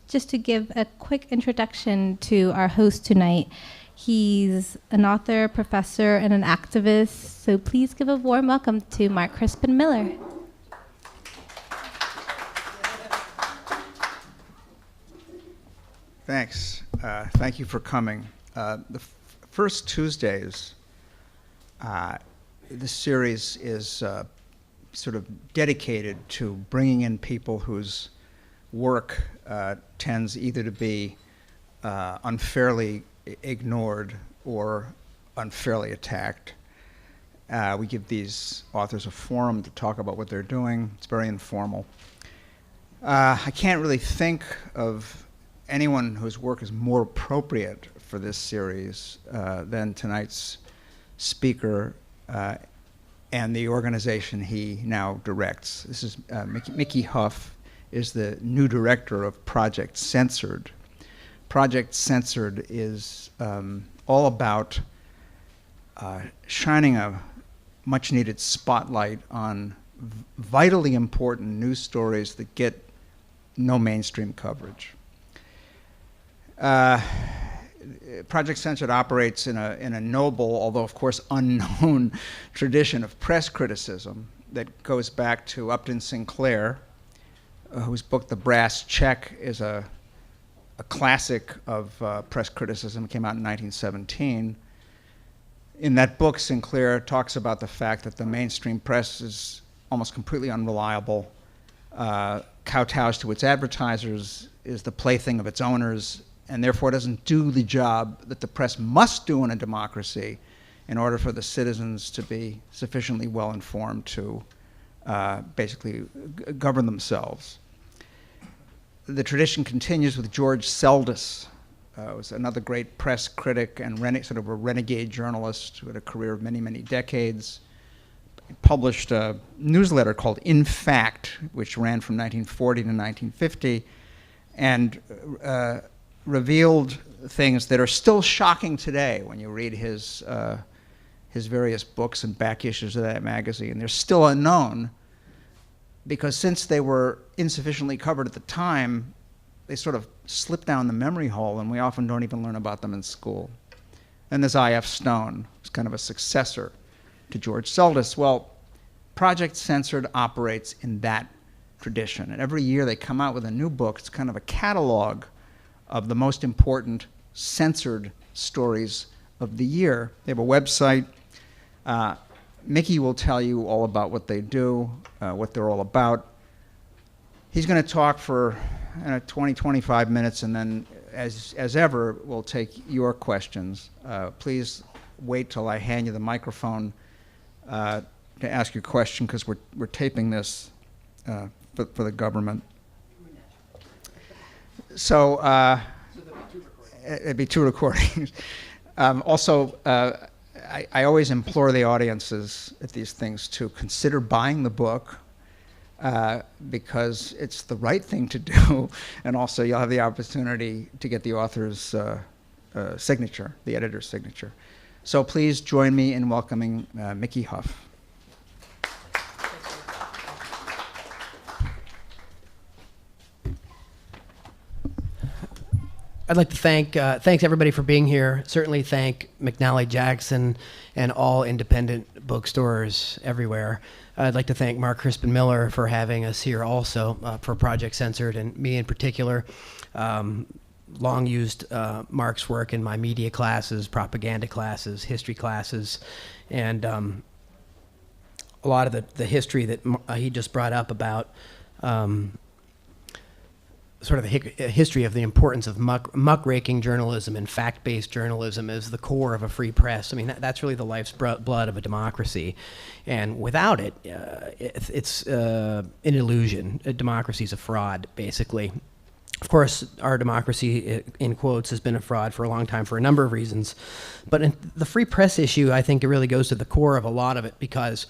just to give a quick introduction to our host tonight. He's an author, professor, and an activist. So please give a warm welcome to Mark Crispin Miller. Thanks. Thank you for coming. The first Tuesdays, this series is sort of dedicated to bringing in people whose work tends either to be unfairly ignored or unfairly attacked. We give these authors a forum to talk about what they're doing. It's very informal. I can't really think of anyone whose work is more appropriate for this series than tonight's speaker and the organization he now directs. This is Mickey Huff is the new director of Project Censored. Project Censored is all about shining a much-needed spotlight on vitally important news stories that get no mainstream coverage. Project Censored operates in a noble, although of course unknown, tradition of press criticism that goes back to Upton Sinclair, whose book The Brass Check is a classic of press criticism. It came out in 1917. In that book, Sinclair talks about the fact that the mainstream press is almost completely unreliable, kowtows to its advertisers, is the plaything of its owners, and therefore doesn't do the job that the press must do in a democracy in order for the citizens to be sufficiently well informed to basically govern themselves. The tradition continues with George Seldes, who was another great press critic and sort of a renegade journalist who had a career of many, many decades. He published a newsletter called In Fact, which ran from 1940 to 1950, and revealed things that are still shocking today when you read his various books and back issues of that magazine. They're still unknown because since they were insufficiently covered at the time, they sort of slip down the memory hole and we often don't even learn about them in school. Then there's I.F. Stone, who's kind of a successor to George Seldes. Well, Project Censored operates in that tradition. And every year they come out with a new book. It's kind of a catalog of the most important censored stories of the year. They have a website. Mickey will tell you all about what they do, what they're all about. He's going to talk for 20, 25 minutes, and then, as ever, we'll take your questions. Please wait till I hand you the microphone to ask your question, because we're taping this for the government. So it'd be two recordings. Also, I always implore the audiences at these things to consider buying the book because it's the right thing to do, and also you'll have the opportunity to get the author's signature, the editor's signature. So please join me in welcoming Mickey Huff. I'd like to thanks everybody for being here. Certainly thank McNally Jackson and all independent bookstores everywhere. I'd like to thank Mark Crispin Miller for having us here also for Project Censored, and me in particular. Long used Mark's work in my media classes, propaganda classes, history classes, and a lot of the history that he just brought up about sort of the history of the importance of muckraking journalism and fact-based journalism as the core of a free press. I mean, that's really the life's blood of a democracy. And without it, it's an illusion. A democracy's a fraud, basically. Of course, our democracy, in quotes, has been a fraud for a long time for a number of reasons. But in the free press issue, I think it really goes to the core of a lot of it, because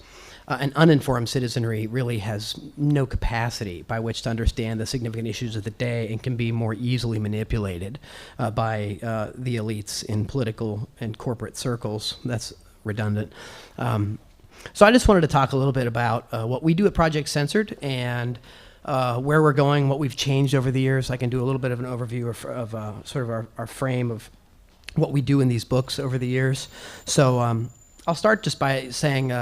an uninformed citizenry really has no capacity by which to understand the significant issues of the day and can be more easily manipulated by the elites in political and corporate circles. That's redundant. So I just wanted to talk a little bit about what we do at Project Censored and where we're going, what we've changed over the years. I can do a little bit of an overview of sort of our frame of what we do in these books over the years. So I'll start just by saying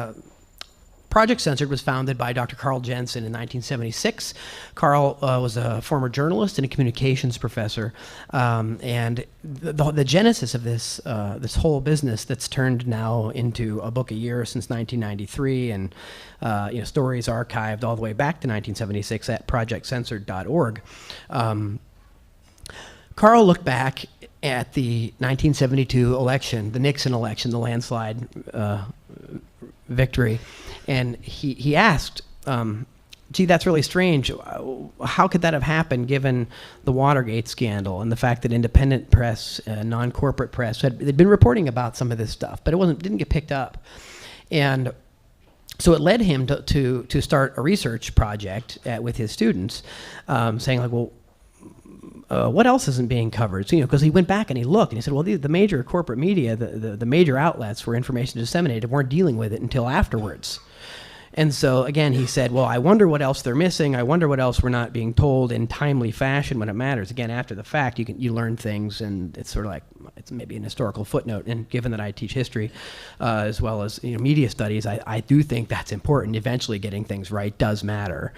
Project Censored was founded by Dr. Carl Jensen in 1976. Carl was a former journalist and a communications professor, and the genesis of this this whole business that's turned now into a book a year since 1993, and stories archived all the way back to 1976 at projectcensored.org. Carl looked back at the 1972 election, the Nixon election, the landslide victory, and he asked, gee, that's really strange. How could that have happened given the Watergate scandal and the fact that independent press, non-corporate press, they'd been reporting about some of this stuff, but didn't get picked up. And so it led him to start a research project with his students, saying like, well, what else isn't being covered? So, because he went back and he looked and he said, well, the major corporate media, the major outlets where information is disseminated weren't dealing with it until afterwards. And so, again, he said, well, I wonder what else they're missing. I wonder what else we're not being told in timely fashion when it matters. Again, after the fact, you learn things, and it's sort of like, it's maybe an historical footnote. And given that I teach history as well as media studies, I do think that's important. Eventually getting things right does matter.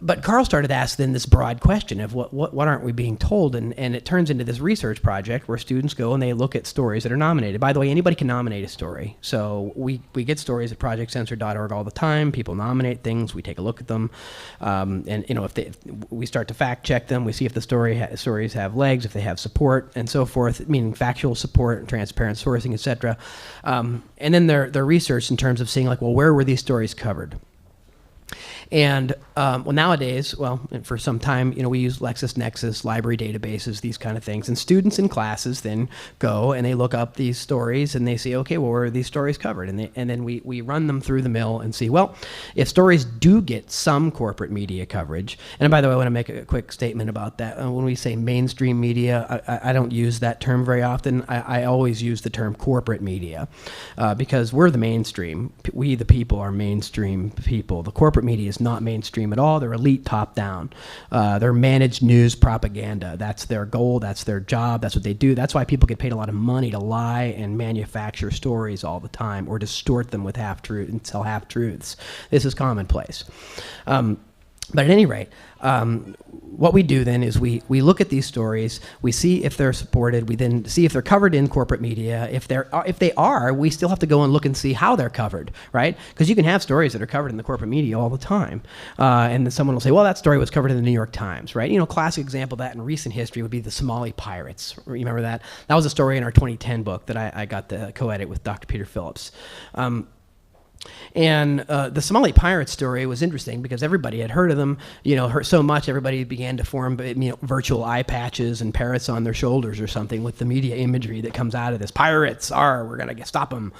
But Carl started to ask then this broad question of what aren't we being told? And it turns into this research project where students go and they look at stories that are nominated. By the way, anybody can nominate a story. So we get stories at projectcensored.org all the time. People nominate things. We take a look at them. If we start to fact check them, we see if the stories have legs, if they have support, and so forth, meaning factual support and transparent sourcing, etc. And then they're researched in terms of seeing like, well, where were these stories covered? And nowadays, for some time, we use LexisNexis, library databases, these kind of things. And students in classes then go and they look up these stories and they say, okay, well, where are these stories covered? And then we run them through the mill and see, well, if stories do get some corporate media coverage, and by the way, I want to make a quick statement about that. When we say mainstream media, I don't use that term very often. I always use the term corporate media because we're the mainstream. We, the people, are mainstream people. The corporate media is not mainstream at all. They're elite top-down. They're managed news propaganda. That's their goal. That's their job. That's what they do. That's why people get paid a lot of money to lie and manufacture stories all the time or distort them with half-truths and tell half-truths. This is commonplace. But at any rate, what we do then is we look at these stories, we see if they're supported, we then see if they're covered in corporate media. If they are, we still have to go and look and see how they're covered, right? Because you can have stories that are covered in the corporate media all the time. And then someone will say, well, that story was covered in the New York Times, right? Classic example of that in recent history would be the Somali pirates. You remember that? That was a story in our 2010 book that I got to co-edit with Dr. Peter Phillips. And the Somali pirate story was interesting because everybody had heard of them, heard so much, everybody began to form virtual eye patches and parrots on their shoulders or something with the media imagery that comes out of this. Pirates, we're going to stop them.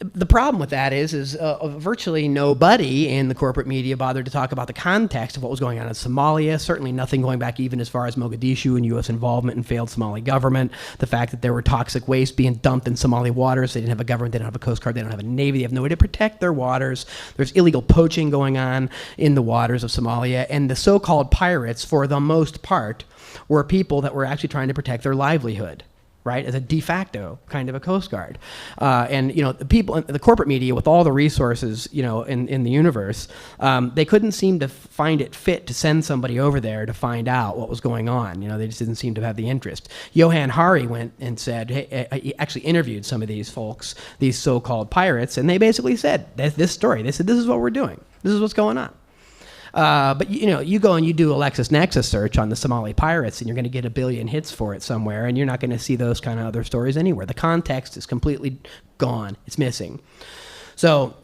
The problem with that is virtually nobody in the corporate media bothered to talk about the context of what was going on in Somalia, certainly nothing going back even as far as Mogadishu and U.S. involvement in failed Somali government, the fact that there were toxic waste being dumped in Somali waters, they didn't have a government, they don't have a coast guard, they don't have a navy, they have no way to protect their waters, there's illegal poaching going on in the waters of Somalia, and the so-called pirates, for the most part, were people that were actually trying to protect their livelihood. Right, as a de facto kind of a Coast Guard, and the people, the corporate media, with all the resources, in the universe, they couldn't seem to find it fit to send somebody over there to find out what was going on. They just didn't seem to have the interest. Johan Hari went and said, he actually interviewed some of these folks, these so-called pirates, and they basically said this story. They said, this is what we're doing. This is what's going on. But you go and you do a LexisNexis search on the Somali pirates, and you're going to get 1 billion hits for it somewhere, and you're not going to see those kind of other stories anywhere. The context is completely gone. It's missing. So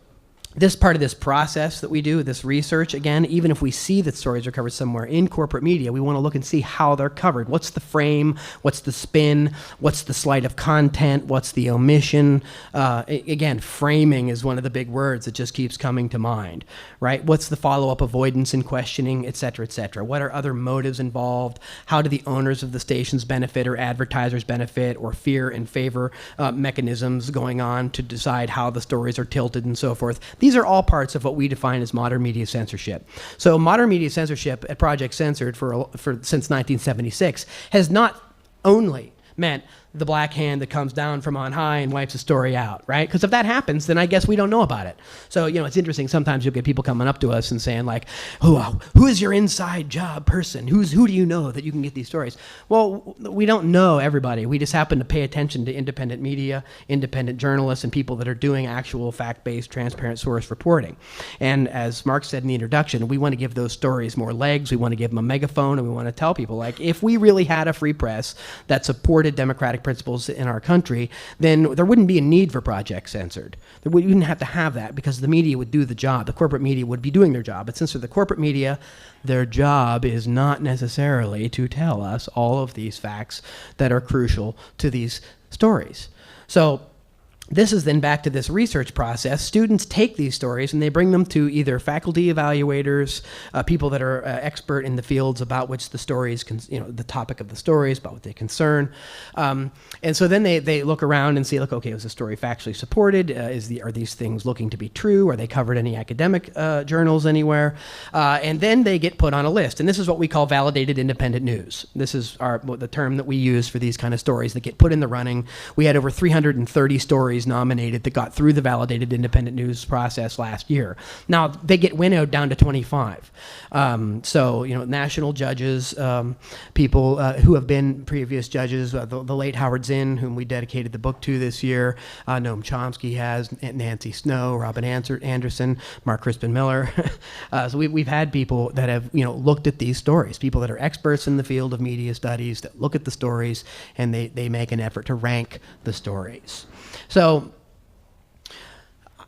this part of this process that we do, this research, again, even if we see that stories are covered somewhere in corporate media, we want to look and see how they're covered. What's the frame? What's the spin? What's the sleight of content? What's the omission? Again, framing is one of the big words that just keeps coming to mind, right? What's the follow-up avoidance and questioning, et cetera, et cetera? What are other motives involved? How do the owners of the stations benefit or advertisers benefit, or fear and favor mechanisms going on to decide how the stories are tilted and so forth? These are all parts of what we define as modern media censorship. So modern media censorship at Project Censored since 1976 has not only meant the black hand that comes down from on high and wipes a story out, right? Because if that happens, then I guess we don't know about it. So, it's interesting. Sometimes you'll get people coming up to us and saying like, who is your inside job person? Who do you know that you can get these stories? Well, we don't know everybody. We just happen to pay attention to independent media, independent journalists, and people that are doing actual fact-based, transparent source reporting. And as Mark said in the introduction, we want to give those stories more legs. We want to give them a megaphone, and we want to tell people, like, if we really had a free press that supported democratic principles in our country, then there wouldn't be a need for Project Censored. We wouldn't have to have that because the media would do the job. The corporate media would be doing their job. But since they're the corporate media, their job is not necessarily to tell us all of these facts that are crucial to these stories. So this is then back to this research process. Students take these stories and they bring them to either faculty evaluators, people that are expert in the fields about which the stories, the topic of the stories, about what they concern. And so then they look around and see, like, okay, was the story factually supported? Are these things looking to be true? Are they covered in any academic journals anywhere? And then they get put on a list. And this is what we call validated independent news. This is the term that we use for these kind of stories that get put in the running. We had over 330 stories nominated that got through the validated independent news process last year. Now they get winnowed down to 25. So national judges, people who have been previous judges, the late Howard Zinn, whom we dedicated the book to this year, Noam Chomsky has, Nancy Snow, Robin Anderson, Mark Crispin Miller. So we've had people that have looked at these stories, people that are experts in the field of media studies that look at the stories and they make an effort to rank the stories. So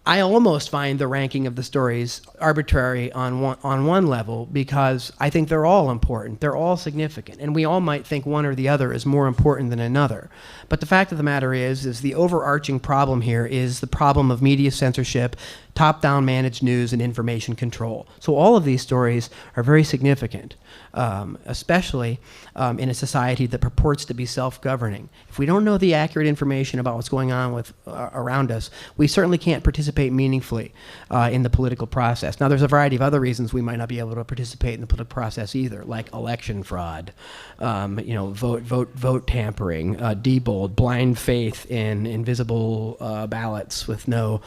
I almost find the ranking of the stories arbitrary on one level because I think they're all important. They're all significant. And we all might think one or the other is more important than another. But the fact of the matter is the overarching problem here is the problem of media censorship, top-down managed news, and information control. So all of these stories are very significant, especially in a society that purports to be self-governing. If we don't know the accurate information about what's going on around us, we certainly can't participate meaningfully in the political process. Now, there's a variety of other reasons we might not be able to participate in the political process either, like election fraud, vote tampering, debold, blind faith in invisible ballots with no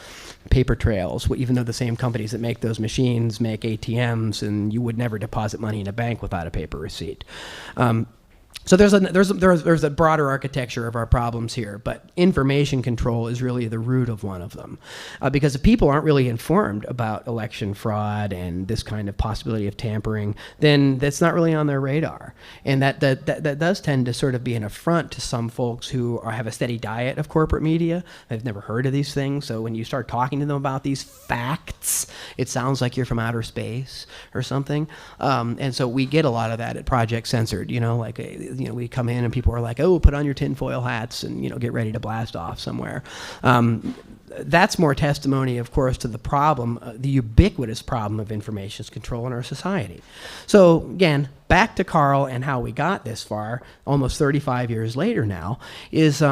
paper trails, even though the same companies that make those machines make ATMs, and you would never deposit money in a bank without a paper receipt. So there's a broader architecture of our problems here, but information control is really the root of one of them. Because if people aren't really informed about election fraud and this kind of possibility of tampering, then that's not really on their radar. And that does tend to sort of be an affront to some folks who have a steady diet of corporate media. They've never heard of these things, so when you start talking to them about these facts, it sounds like you're from outer space or something. And so we get a lot of that at Project Censored, we come in and people are like, oh, put on your tinfoil hats and, get ready to blast off somewhere. That's more testimony, of course, to the problem, the ubiquitous problem of information control in our society. So again, back to Carl and how we got this far, almost 35 years later now, is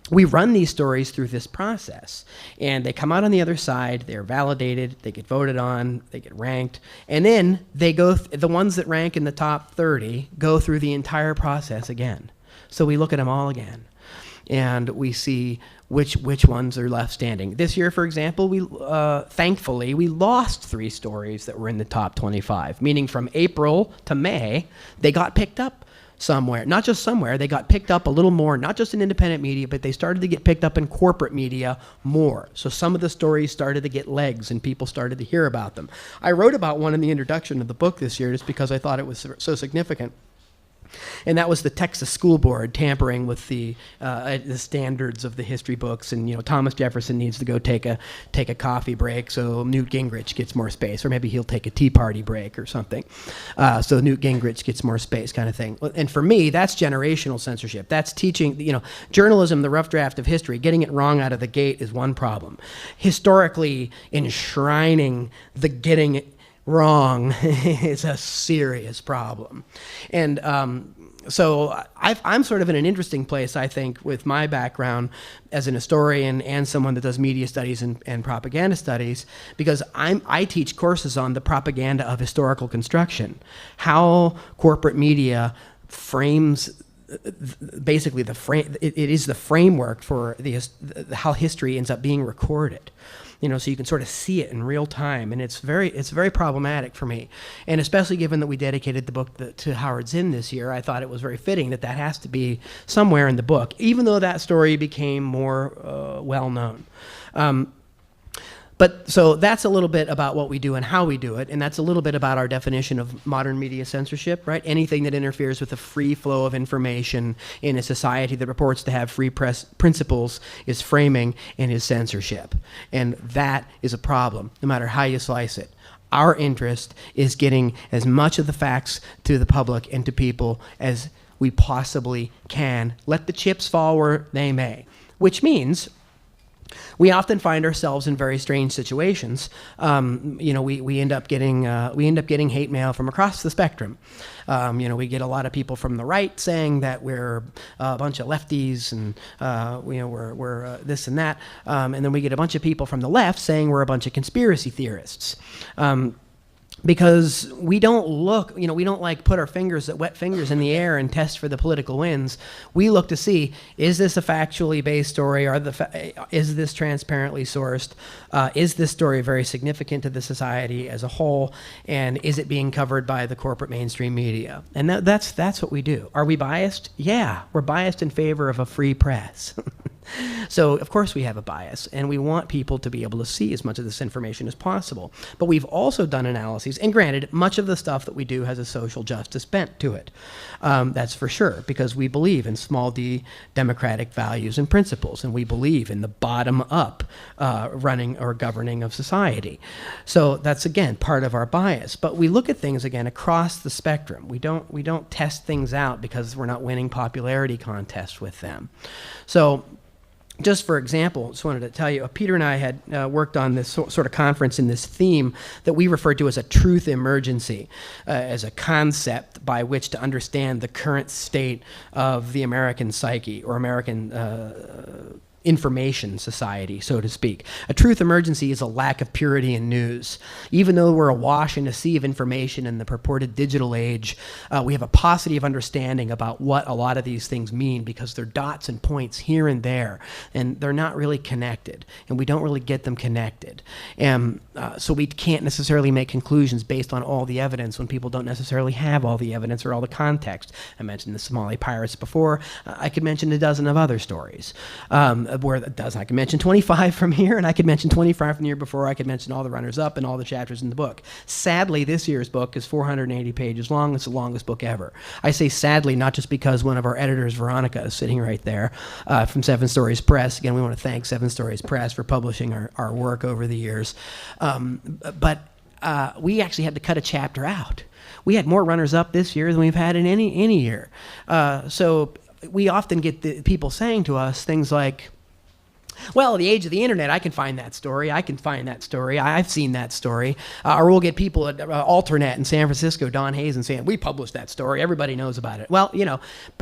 we run these stories through this process, and they come out on the other side, they're validated, they get voted on, they get ranked, and then they go, the ones that rank in the top 30 go through the entire process again. So we look at them all again, and we see which ones are left standing. This year, for example, thankfully, we lost 3 stories that were in the top 25, meaning from April to May, they got picked up somewhere. Not just somewhere, they got picked up a little more, not just in independent media, but they started to get picked up in corporate media more. So some of the stories started to get legs and people started to hear about them. I wrote about one in the introduction of the book this year just because I thought it was so significant. And that was the Texas School Board tampering with the standards of the history books. And Thomas Jefferson needs to go take a coffee break, so Newt Gingrich gets more space, or maybe he'll take a tea party break or something. So Newt Gingrich gets more space, kind of thing. And for me, that's generational censorship. That's teaching, journalism, the rough draft of history. Getting it wrong out of the gate is one problem. Historically enshrining the getting wrong. It's a serious problem. And so I'm sort of in an interesting place, I think, with my background as an historian and someone that does media studies and propaganda studies, because I teach courses on the propaganda of historical construction, how corporate media frames basically it is the framework for how history ends up being recorded. So you can sort of see it in real time, and it's very problematic for me. And especially given that we dedicated the book to Howard Zinn this year, I thought it was very fitting that has to be somewhere in the book, even though that story became more well-known. But so that's a little bit about what we do and how we do it, and that's a little bit about our definition of modern media censorship, right? Anything that interferes with the free flow of information in a society that purports to have free press principles is framing and is censorship. And that is a problem, no matter how you slice it. Our interest is getting as much of the facts to the public and to people as we possibly can. Let the chips fall where they may, which means we often find ourselves in very strange situations. We end up getting hate mail from across the spectrum. We get a lot of people from the right saying that we're a bunch of lefties and we're this and that, and then we get a bunch of people from the left saying we're a bunch of conspiracy theorists. Because we don't like put our wet fingers in the air and test for the political wins. We look to see, is this a factually based story? Is this transparently sourced? Is this story very significant to the society as a whole? And is it being covered by the corporate mainstream media? And that's what we do. Are we biased? Yeah, we're biased in favor of a free press. So, of course, we have a bias, and we want people to be able to see as much of this information as possible. But we've also done analyses, and granted, much of the stuff that we do has a social justice bent to it. That's for sure, because we believe in small d democratic values and principles, and we believe in the bottom-up running or governing of society. So that's, again, part of our bias. But we look at things, again, across the spectrum. We don't test things out because we're not winning popularity contests with them. So, just for example, just wanted to tell you, Peter and I had worked on this sort of conference in this theme that we refer to as a truth emergency, as a concept by which to understand the current state of the American psyche or American information society, so to speak. A truth emergency is a lack of purity in news. Even though we're awash in a sea of information in the purported digital age, we have a paucity of understanding about what a lot of these things mean because they're dots and points here and there, and they're not really connected, and we don't really get them connected. And so we can't necessarily make conclusions based on all the evidence when people don't necessarily have all the evidence or all the context. I mentioned the Somali pirates before. I could mention a dozen of other stories. I could mention 25 from here, and I could mention 25 from the year before. I could mention all the runners-up and all the chapters in the book. Sadly, this year's book is 480 pages long. It's the longest book ever. I say sadly not just because one of our editors, Veronica, is sitting right there from Seven Stories Press. Again, we want to thank Seven Stories Press for publishing our work over the years. But we actually had to cut a chapter out. We had more runners-up this year than we've had in any year. So we often get the people saying to us things like, well, at the age of the internet, I can find that story. I've seen that story. Or we'll get people at Alternet in San Francisco, Don Hayes, saying, we published that story. Everybody knows about it. Well,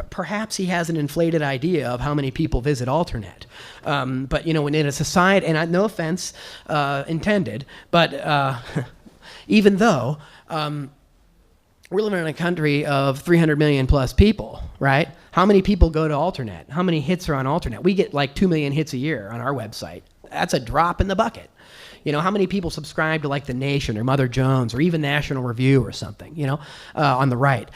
perhaps he has an inflated idea of how many people visit Alternet. But, when in a society, and no offense intended, but even though we're living in a country of 300 million plus people, right? How many people go to Alternet? How many hits are on Alternet? We get like 2 million hits a year on our website. That's a drop in the bucket. How many people subscribe to like The Nation or Mother Jones or even National Review or something, on the right.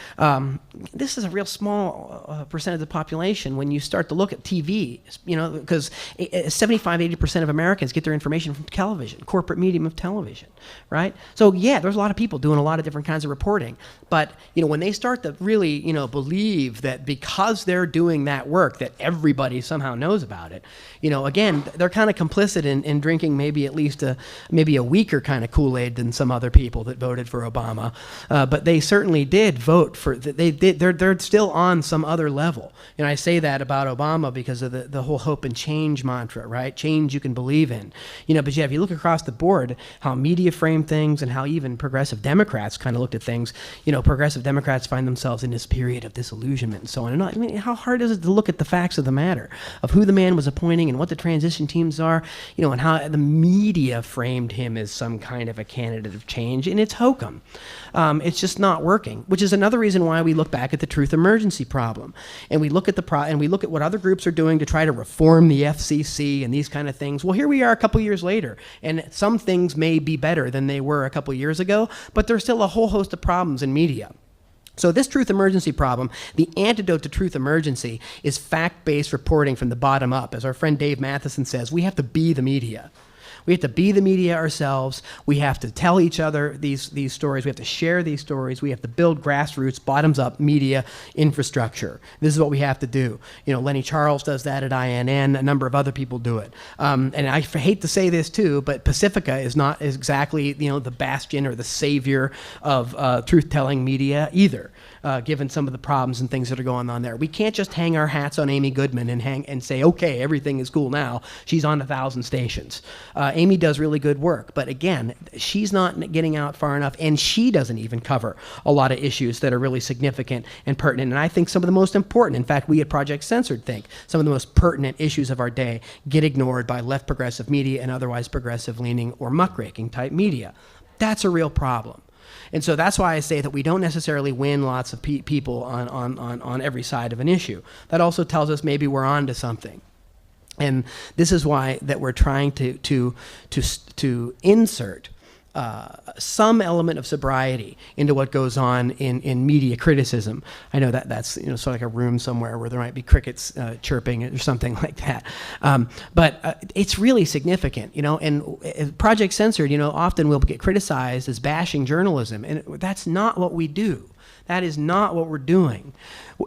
This is a real small percent of the population when you start to look at TV, because 75-80% of Americans get their information from television, corporate medium of television, right? So yeah, there's a lot of people doing a lot of different kinds of reporting. But, when they start to really, believe that because they're doing that work that everybody somehow knows about it, again, they're kind of complicit in drinking maybe at least a maybe a weaker kind of Kool-Aid than some other people that voted for Obama, but they certainly did vote for. They're still on some other level. And I say that about Obama because of the whole hope and change mantra, right? Change you can believe in, But yeah, if you look across the board, how media frame things and how even progressive Democrats kind of looked at things, progressive Democrats find themselves in this period of disillusionment and so on. And I mean, how hard is it to look at the facts of the matter, of who the man was appointing and what the transition teams are, and how the media framed him as some kind of a candidate of change, and it's hokum. It's just not working, which is another reason why we look back at the truth emergency problem, and we look at and we look at what other groups are doing to try to reform the FCC and these kind of things. Well, here we are a couple years later, and some things may be better than they were a couple years ago, but there's still a whole host of problems in media. So this truth emergency problem, the antidote to truth emergency is fact-based reporting from the bottom up. As our friend Dave Matheson says, we have to be the media. We have to be the media ourselves. We have to tell each other these stories. We have to share these stories. We have to build grassroots, bottoms-up media infrastructure. This is what we have to do. Lenny Charles does that at INN. A number of other people do it. And I hate to say this too, but Pacifica is not exactly the bastion or the savior of truth-telling media either. Given some of the problems and things that are going on there. We can't just hang our hats on Amy Goodman and say, okay, everything is cool now. She's on 1,000 stations. Amy does really good work, but again, she's not getting out far enough, and she doesn't even cover a lot of issues that are really significant and pertinent. And I think some of the most important, in fact, we at Project Censored think some of the most pertinent issues of our day get ignored by left progressive media and otherwise progressive-leaning or muckraking type media. That's a real problem. And so that's why I say that we don't necessarily win lots of people on every side of an issue. That also tells us maybe we're on to something. And this is why that we're trying to insert some element of sobriety into what goes on in media criticism. I know that's sort of like a room somewhere where there might be crickets chirping or something like that. But it's really significant, and Project Censored, often will get criticized as bashing journalism, and that's not what we do. That is not what we're doing.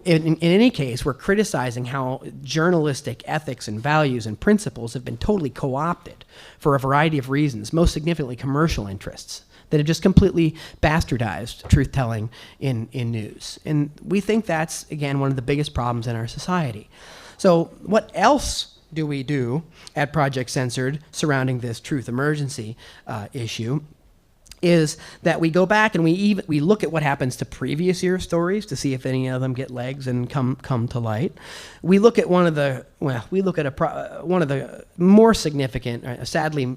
In any case, we're criticizing how journalistic ethics and values and principles have been totally co-opted for a variety of reasons, most significantly commercial interests that have just completely bastardized truth-telling in news. And we think that's, again, one of the biggest problems in our society. So what else do we do at Project Censored surrounding this truth emergency issue? Is that we go back and we look at what happens to previous year stories to see if any of them get legs and come to light. We look at one of the more significant, sadly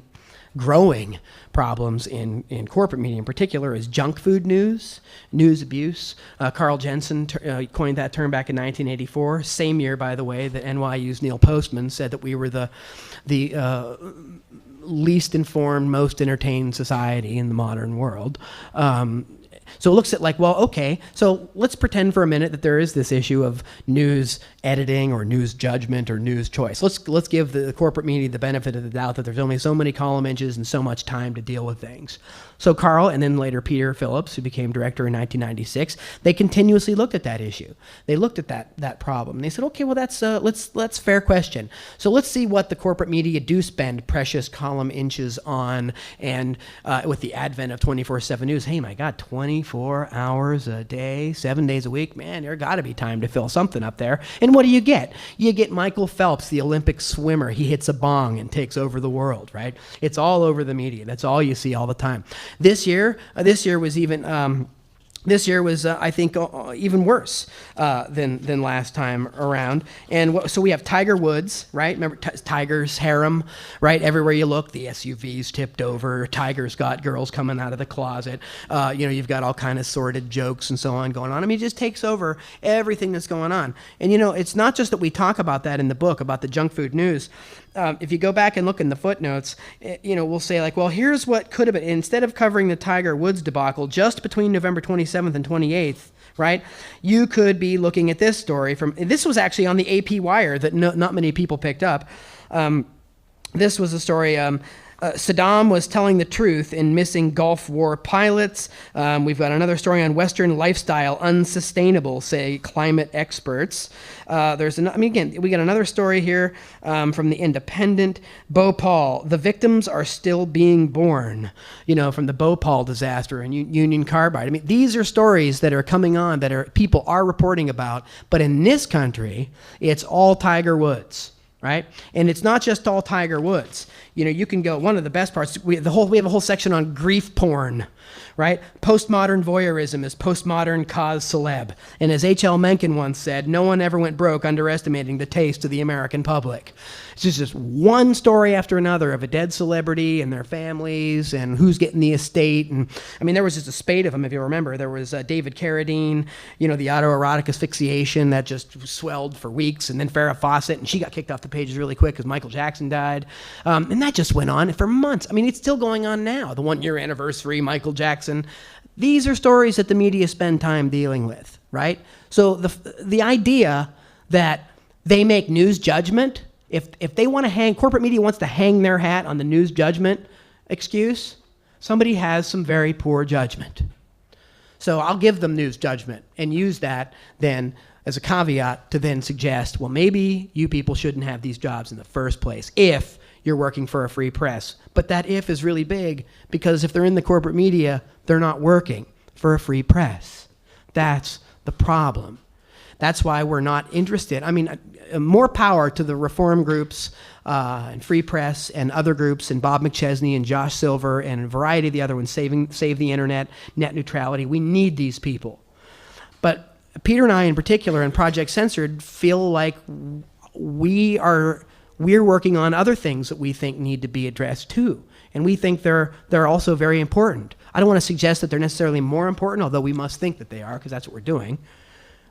growing problems in corporate media in particular is junk food news abuse. Carl Jensen coined that term back in 1984, same year, by the way, that NYU's Neil Postman said that we were the least informed, most entertained society in the modern world. So it looks at like, well, okay, so let's pretend for a minute that there is this issue of news editing or news judgment or news choice. Let's give the corporate media the benefit of the doubt that there's only so many column inches and so much time to deal with things. So Carl, and then later Peter Phillips, who became director in 1996, they continuously looked at that issue. They looked at that problem. And they said, okay, well, let's fair question. So let's see what the corporate media do spend precious column inches on. And with the advent of 24/7 news, hey, my God, 24 hours a day, 7 days a week, man, there got to be time to fill something up there. And what do you get? You get Michael Phelps, the Olympic swimmer. He hits a bong and takes over the world, right? It's all over the media. That's all you see all the time. This year was even. This year was, I think, even worse than last time around. And so we have Tiger Woods, right? Remember Tiger's harem, right? Everywhere you look, the SUVs tipped over. Tiger's got girls coming out of the closet. You've got all kind of sordid jokes and so on going on. I mean, it just takes over everything that's going on. And, it's not just that we talk about that in the book, about the junk food news. If you go back and look in the footnotes, we'll say like, well, here's what could have been. Instead of covering the Tiger Woods debacle just between November 27th and 28th, right, you could be looking at this story this was actually on the AP Wire that not many people picked up. This was a story, Saddam was telling the truth in missing Gulf War pilots. We've got another story on Western lifestyle unsustainable, say climate experts. We got another story here from the Independent. Bhopal, the victims are still being born. From the Bhopal disaster and Union Carbide. I mean, these are stories that are coming on that people are reporting about. But in this country, it's all Tiger Woods. Right? And it's not just all Tiger Woods. You can go, one of the best parts, we have a whole section on grief porn, right? Postmodern voyeurism is postmodern cause celeb. And as H.L. Mencken once said, no one ever went broke underestimating the taste of the American public. It's just one story after another of a dead celebrity and their families and who's getting the estate. And there was just a spate of them, if you remember. There was David Carradine, the autoerotic asphyxiation that just swelled for weeks, and then Farrah Fawcett, and she got kicked off the pages really quick because Michael Jackson died. And that just went on for months. It's still going on now. The 1-year anniversary, Michael Jackson. These are stories that the media spend time dealing with, right? So the idea that they make news judgment, if they want to corporate media wants to hang their hat on the news judgment excuse, somebody has some very poor judgment. So I'll give them news judgment and use that then as a caveat to then suggest, well, maybe you people shouldn't have these jobs in the first place if you're working for a free press. But that if is really big, because if they're in the corporate media, they're not working for a free press. That's the problem. That's why we're not interested. More power to the reform groups and Free Press and other groups and Bob McChesney and Josh Silver and a variety of the other ones, Save the Internet, net neutrality. We need these people. But Peter and I in particular and Project Censored feel like we're working on other things that we think need to be addressed too. And we think they're also very important. I don't want to suggest that they're necessarily more important, although we must think that they are, because that's what we're doing.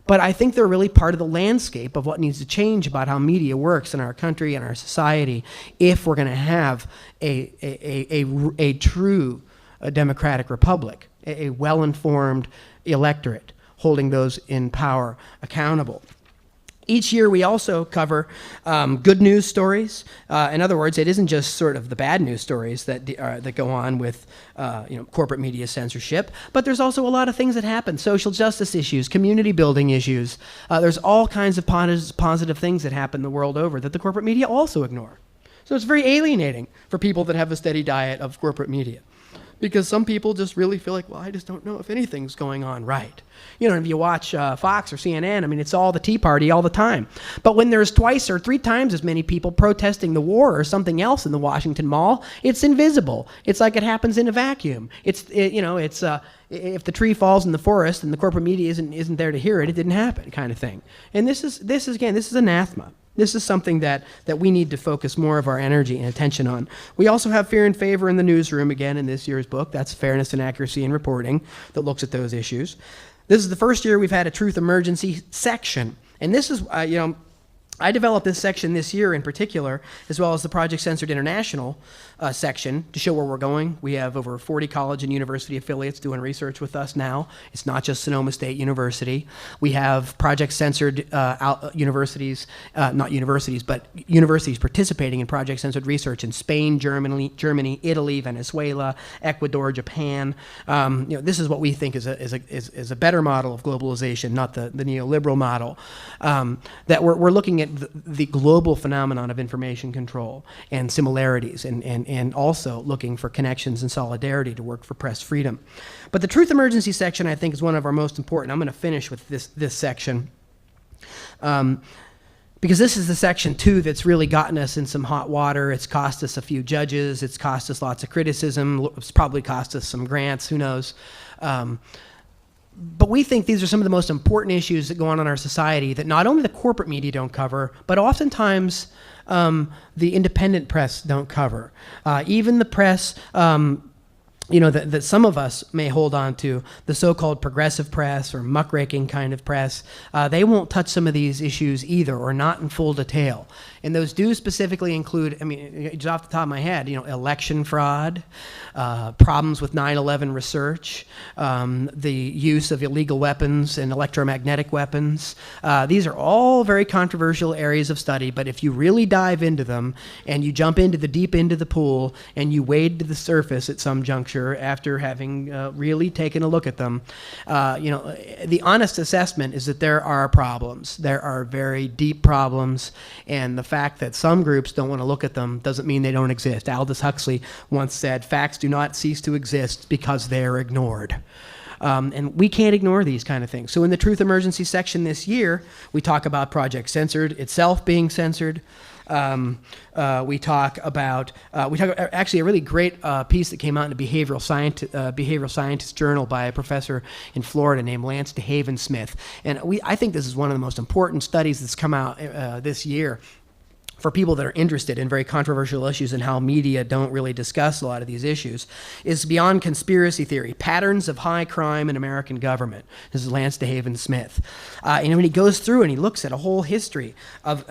But I think they're really part of the landscape of what needs to change about how media works in our country and our society if we're going to have a true democratic republic, a well-informed electorate holding those in power accountable. Each year we also cover good news stories. In other words, it isn't just sort of the bad news stories that go on with corporate media censorship, but there's also a lot of things that happen, social justice issues, community building issues. There's all kinds of positive things that happen the world over that the corporate media also ignore. So it's very alienating for people that have a steady diet of corporate media. Because some people just really feel like, well, I just don't know if anything's going on right. If you watch Fox or CNN, it's all the Tea Party all the time. But when there's 2 or 3 times as many people protesting the war or something else in the Washington Mall, it's invisible. It's like it happens in a vacuum. If the tree falls in the forest and the corporate media isn't there to hear it, it didn't happen, kind of thing. And this is anathema. This is something that we need to focus more of our energy and attention on. We also have Fear and Favor in the Newsroom, again, in this year's book. That's Fairness and Accuracy in Reporting that looks at those issues. This is the first year we've had a Truth Emergency section. And this is, I developed this section this year in particular, as well as the Project Censored International section to show where we're going. We have over 40 college and university affiliates doing research with us now. It's not just Sonoma State University. We have Project Censored universities, not universities, but universities participating in Project Censored research in Spain, Germany, Italy, Venezuela, Ecuador, Japan. This is what we think is a better model of globalization, not the neoliberal model. That we're looking at the global phenomenon of information control and similarities and also looking for connections and solidarity to work for press freedom. But the Truth Emergency section, I think, is one of our most important. I'm going to finish with this section because this is the section, too, that's really gotten us in some hot water. It's cost us a few judges. It's cost us lots of criticism. It's probably cost us some grants. Who knows? But we think these are some of the most important issues that go on in our society that not only the corporate media don't cover, but oftentimes the independent press don't cover. Even the press that some of us may hold on to, the so-called progressive press or muckraking kind of press, they won't touch some of these issues either, or not in full detail. And those do specifically include, just off the top of my head, election fraud, problems with 9/11 research, the use of illegal weapons and electromagnetic weapons. These are all very controversial areas of study, but if you really dive into them and you jump into the deep end of the pool and you wade to the surface at some juncture after having really taken a look at them, the honest assessment is that there are problems. There are very deep problems, and the fact that some groups don't want to look at them doesn't mean they don't exist. Aldous Huxley once said, "Facts do not cease to exist because they're ignored." And we can't ignore these kind of things. So in the Truth Emergency section this year, we talk about Project Censored itself being censored. We talk about actually a really great piece that came out in a behavioral scientist journal by a professor in Florida named Lance DeHaven Smith. And I think this is one of the most important studies that's come out this year for people that are interested in very controversial issues and how media don't really discuss a lot of these issues, is Beyond Conspiracy Theory, Patterns of High Crime in American Government. This is Lance DeHaven Smith. And when he goes through and he looks at a whole history of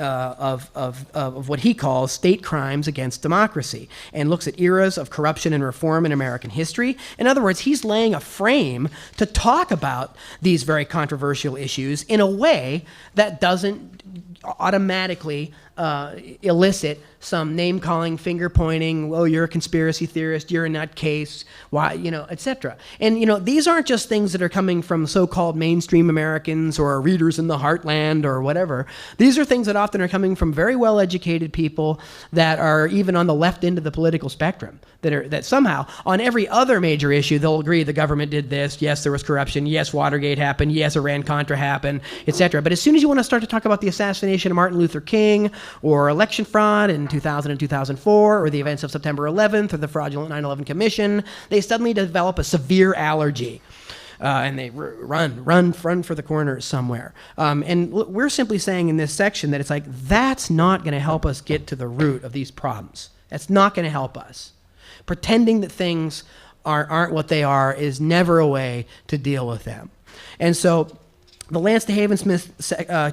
what he calls state crimes against democracy, and looks at eras of corruption and reform in American history. In other words, he's laying a frame to talk about these very controversial issues in a way that doesn't automatically elicit some name-calling, finger-pointing, "Oh, you're a conspiracy theorist, you're a nutcase," why, etc. And, these aren't just things that are coming from so-called mainstream Americans or readers in the heartland or whatever. These are things that often are coming from very well-educated people that are even on the left end of the political spectrum, that somehow, on every other major issue, they'll agree the government did this, yes, there was corruption, yes, Watergate happened, yes, Iran-Contra happened, etc. But as soon as you want to start to talk about the assassination of Martin Luther King, or election fraud in 2000 and 2004, or the events of September 11th, or the fraudulent 9/11 Commission, they suddenly develop a severe allergy. And they run for the corners somewhere. And we're simply saying in this section that it's like, that's not going to help us get to the root of these problems. That's not going to help us. Pretending that things aren't what they are is never a way to deal with them. And so the Lance DeHaven Smith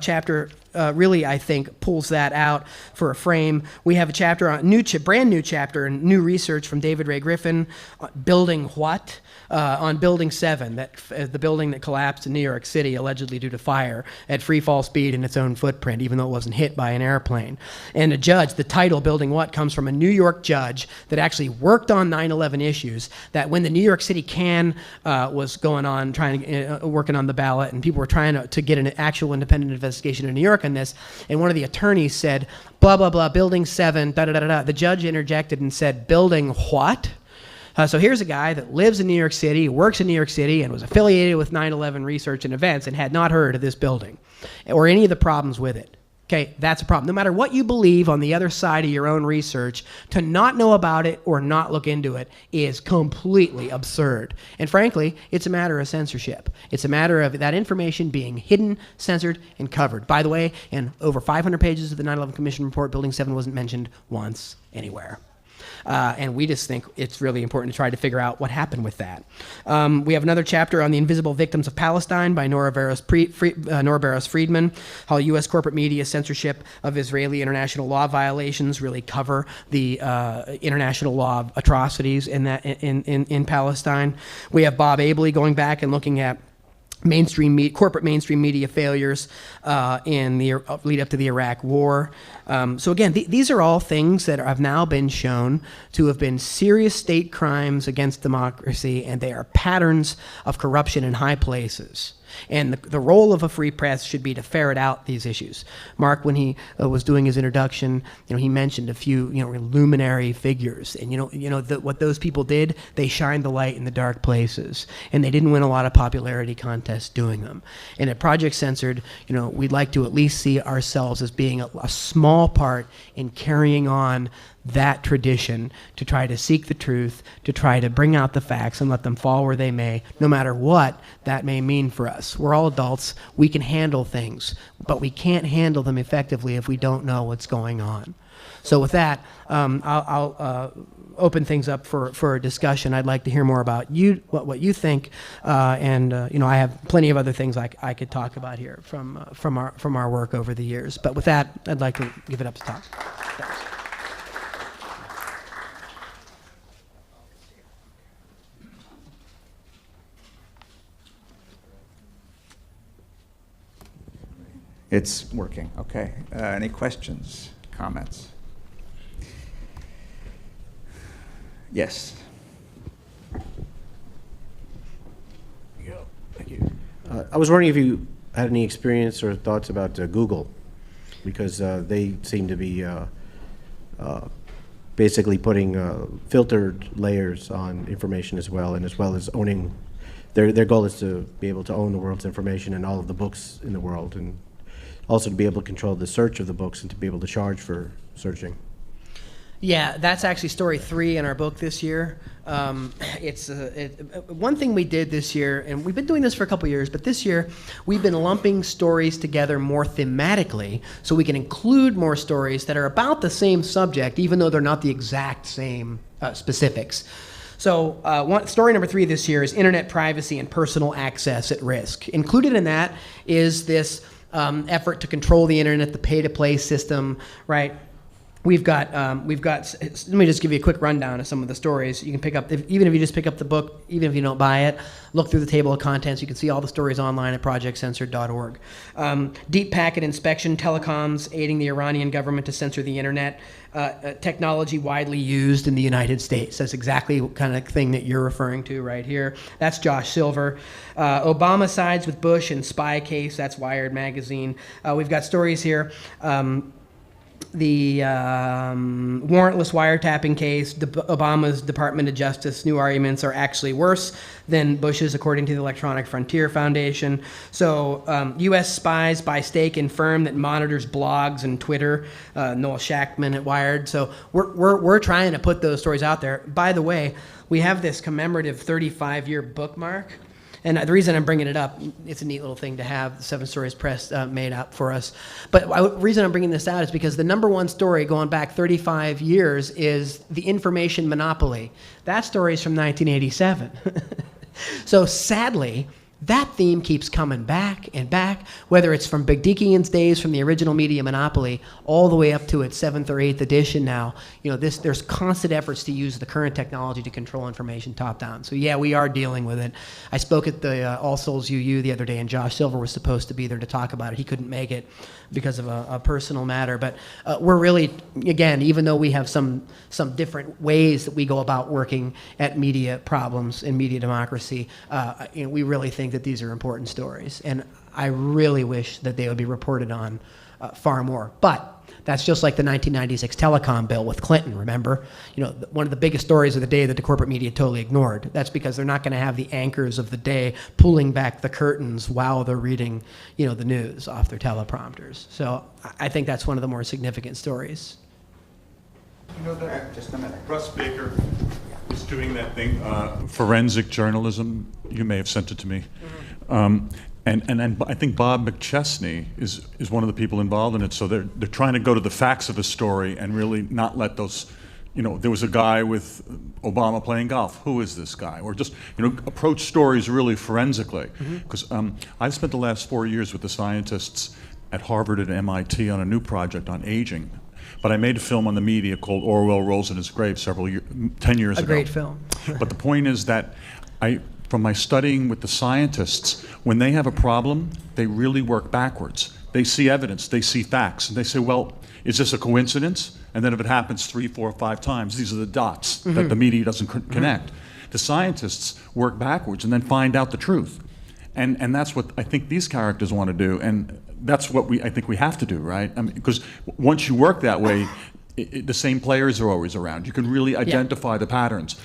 chapter really, I think, pulls that out for a frame. We have a chapter on brand new chapter and new research from David Ray Griffin, Building What? On Building 7, the building that collapsed in New York City, allegedly due to fire, at free fall speed in its own footprint, even though it wasn't hit by an airplane. And a judge, the title Building What comes from a New York judge that actually worked on 9/11 issues, that when the New York City can was going on, working on the ballot, and people were trying to get an actual independent investigation in New York on this, and one of the attorneys said, blah, blah, blah, Building 7, da-da-da-da. The judge interjected and said, "Building what?" So here's a guy that lives in New York City, works in New York City, and was affiliated with 9/11 research and events, and had not heard of this building or any of the problems with it. Okay, that's a problem. No matter what you believe on the other side of your own research, to not know about it or not look into it is completely absurd. And frankly, it's a matter of censorship. It's a matter of that information being hidden, censored, and covered. By the way, in over 500 pages of the 9/11 Commission report, Building 7 wasn't mentioned once anywhere. And we just think it's really important to try to figure out what happened with that. We have another chapter on the invisible victims of Palestine by Nora Barros-Friedman, how U.S. corporate media censorship of Israeli international law violations really cover the international law atrocities in Palestine. We have Bob Abley going back and looking at corporate mainstream media failures in the lead up to the Iraq War. So again, these are all things that have now been shown to have been serious state crimes against democracy, and they are patterns of corruption in high places. And the role of a free press should be to ferret out these issues. Mark, when he was doing his introduction, he mentioned a few, luminary figures. And what those people did, they shined the light in the dark places, and they didn't win a lot of popularity contests doing them. And at Project Censored, we'd like to at least see ourselves as being a small part in carrying on that tradition to try to seek the truth, to try to bring out the facts and let them fall where they may, no matter what that may mean for us. We're all adults. We can handle things, but we can't handle them effectively if we don't know what's going on. So with that, I'll open things up for a discussion. I'd like to hear more about you, what you think, and I have plenty of other things I could talk about here from our work over the years. But with that, I'd like to give it up to Tom. Thanks. It's working. Okay. Any questions, comments? Yes. Thank you. I was wondering if you had any experience or thoughts about Google, because they seem to be basically putting filtered layers on information as well as owning. Their goal is to be able to own the world's information and all of the books in the world, and also to be able to control the search of the books and to be able to charge for searching. Yeah, that's actually story 3 in our book this year. It's one thing we did this year, and we've been doing this for a couple years, but this year we've been lumping stories together more thematically so we can include more stories that are about the same subject, even though they're not the exact same specifics. So story number 3 this year is Internet Privacy and Personal Access at Risk. Included in that is this effort to control the internet, the pay-to-play system, right? We've got. Let me just give you a quick rundown of some of the stories. You can pick up, even if you just pick up the book, even if you don't buy it, look through the table of contents. You can see all the stories online at projectcensored.org. Deep packet inspection, telecoms aiding the Iranian government to censor the internet, technology widely used in the United States. That's exactly the kind of thing that you're referring to right here. That's Josh Silver. Obama sides with Bush and spy case. That's Wired magazine. We've got stories here. The warrantless wiretapping case, Obama's Department of Justice new arguments are actually worse than Bush's, according to the Electronic Frontier Foundation. So U.S. spies by stake in firm that monitors blogs and Twitter, Noel Shackman at Wired. So we're trying to put those stories out there. By the way, we have this commemorative 35-year bookmark. And the reason I'm bringing it up, it's a neat little thing to have 7 Stories Press made up for us. But the reason I'm bringing this out is because the number one story going back 35 years is the information monopoly. That story is from 1987. So sadly, that theme keeps coming back and back, whether it's from Bigdickian's days, from the original media monopoly, all the way up to its 7th or 8th edition now. There's constant efforts to use the current technology to control information top down. So yeah, we are dealing with it. I spoke at the All Souls UU the other day, and Josh Silver was supposed to be there to talk about it. He couldn't make it because of a personal matter. But we're really, again, even though we have some different ways that we go about working at media problems and media democracy, we really think that these are important stories, and I really wish that they would be reported on far more. But that's just like the 1996 telecom bill with Clinton, remember? One of the biggest stories of the day that the corporate media totally ignored. That's because they're not going to have the anchors of the day pulling back the curtains while they're reading, the news off their teleprompters. So I think that's one of the more significant stories. That just a minute. Russ Baker was doing that thing, forensic journalism. You may have sent it to me. Mm-hmm. And I think Bob McChesney is one of the people involved in it. So they're trying to go to the facts of the story and really not let those, there was a guy with Obama playing golf. Who is this guy? Or just, approach stories really forensically. Because I've spent the last 4 years with the scientists at Harvard and MIT on a new project on aging. But I made a film on the media called Orwell Rolls in His Grave 10 years ago. A great film. But the point is that from my studying with the scientists, when they have a problem, they really work backwards. They see evidence, they see facts, and they say, well, is this a coincidence? And then if it happens 3, 4, 5 times, these are the dots that the media doesn't connect. The scientists work backwards and then find out the truth. And that's what I think these characters want to do, and that's what I think we have to do, right? Because once you work that way, the same players are always around. You can really identify the patterns.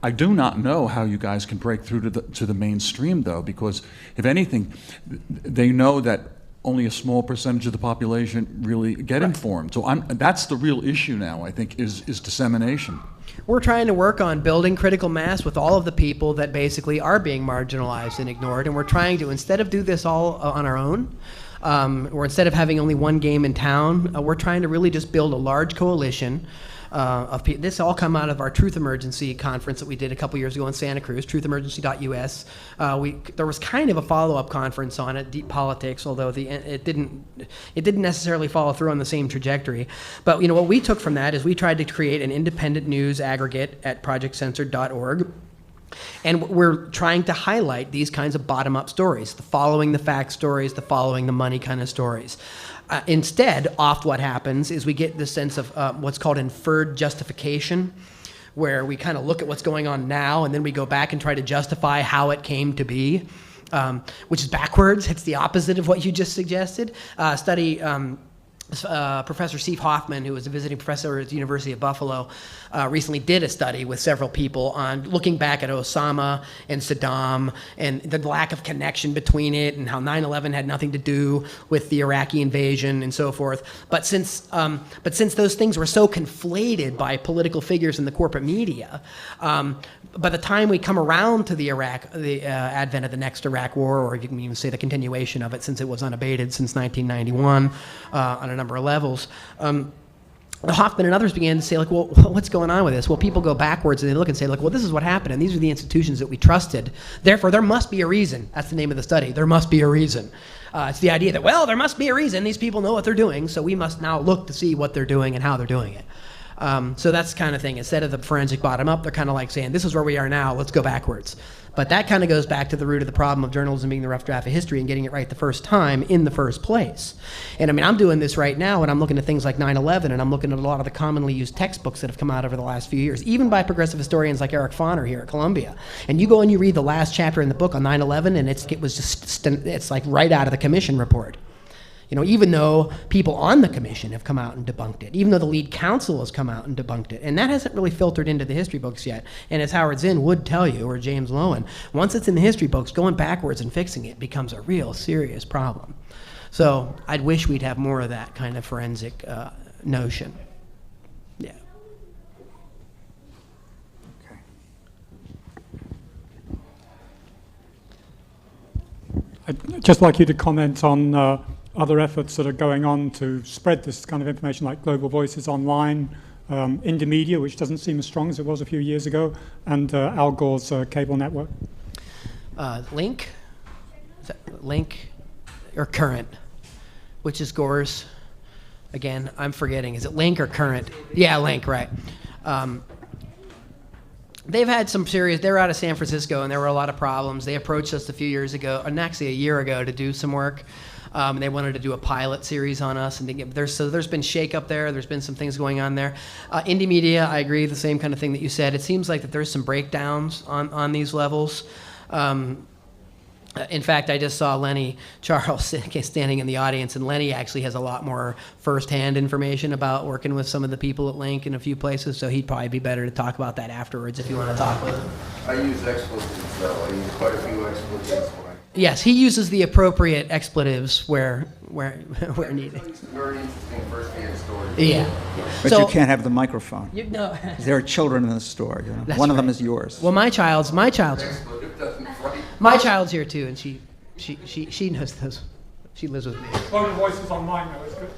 I do not know how you guys can break through to the mainstream, though, because if anything, they know that only a small percentage of the population really get informed. So that's the real issue now, I think, is dissemination. We're trying to work on building critical mass with all of the people that basically are being marginalized and ignored, and we're trying to, instead of do this all on our own, or instead of having only one game in town, we're trying to really just build a large coalition of people. This all come out of our Truth Emergency conference that we did a couple years ago in Santa Cruz, truthemergency.us. There was kind of a follow-up conference on it, Deep Politics, although it didn't necessarily follow through on the same trajectory. But what we took from that is we tried to create an independent news aggregate at projectcensored.org. And we're trying to highlight these kinds of bottom-up stories, the following the facts stories, the following the money kind of stories. Instead, oft what happens is we get this sense of what's called inferred justification, where we kind of look at what's going on now, and then we go back and try to justify how it came to be, which is backwards. It's the opposite of what you just suggested. Professor Steve Hoffman, who was a visiting professor at the University of Buffalo, recently did a study with several people on looking back at Osama and Saddam and the lack of connection between it, and how 9/11 had nothing to do with the Iraqi invasion and so forth. But since those things were so conflated by political figures in the corporate media, by the time we come around to the advent of the next Iraq War, or you can even say the continuation of it, since it was unabated since 1991 on a number of levels, Hoffman and others began to say, well, what's going on with this? Well, people go backwards and they look and say, well, this is what happened, and these are the institutions that we trusted. Therefore, there must be a reason. That's the name of the study. There must be a reason. It's the idea that, well, there must be a reason. These people know what they're doing, so we must now look to see what they're doing and how they're doing it. So that's the kind of thing. Instead of the forensic bottom up, they're kind of like saying, this is where we are now, let's go backwards. But that kind of goes back to the root of the problem of journalism being the rough draft of history and getting it right the first time in the first place. And I mean, I'm doing this right now, and I'm looking at things like 9/11, and I'm looking at a lot of the commonly used textbooks that have come out over the last few years, even by progressive historians like Eric Foner here at Columbia. And you go and you read the last chapter in the book on 9/11, and it's like right out of the commission report. Even though people on the commission have come out and debunked it, even though the lead counsel has come out and debunked it. And that hasn't really filtered into the history books yet. And as Howard Zinn would tell you, or James Lowen, once it's in the history books, going backwards and fixing it becomes a real serious problem. So I'd wish we'd have more of that kind of forensic notion. Yeah. Okay. I'd just like you to comment on other efforts that are going on to spread this kind of information, like Global Voices Online, Indymedia, which doesn't seem as strong as it was a few years ago, and Al Gore's cable network. Link? Is that Link or Current? Which is Gore's? Again, I'm forgetting. Is it Link or Current? Yeah, Link, right. They've had some serious, they were out of San Francisco, and there were a lot of problems. They approached us a few years ago, and actually a year ago, to do some work. They wanted to do a pilot series on us, and there's been shake up there. There's been some things going on there. Indymedia, I agree, the same kind of thing that you said. It seems like that there's some breakdowns on these levels. In fact, I just saw Lenny Charles standing in the audience, and Lenny actually has a lot more firsthand information about working with some of the people at Link in a few places, so he'd probably be better to talk about that afterwards if you want to talk with him. I use expletives, though. I use quite a few expletives. Yes, he uses the appropriate expletives where needed. Very interesting first-hand story. Yeah. But So- you can't have the microphone. No. There are children in the store. That's One of them right. is yours. Well, my child's Expletive doesn't frighten. my child's here too, and she knows those. She lives with me. Global Voices Online, though, is good.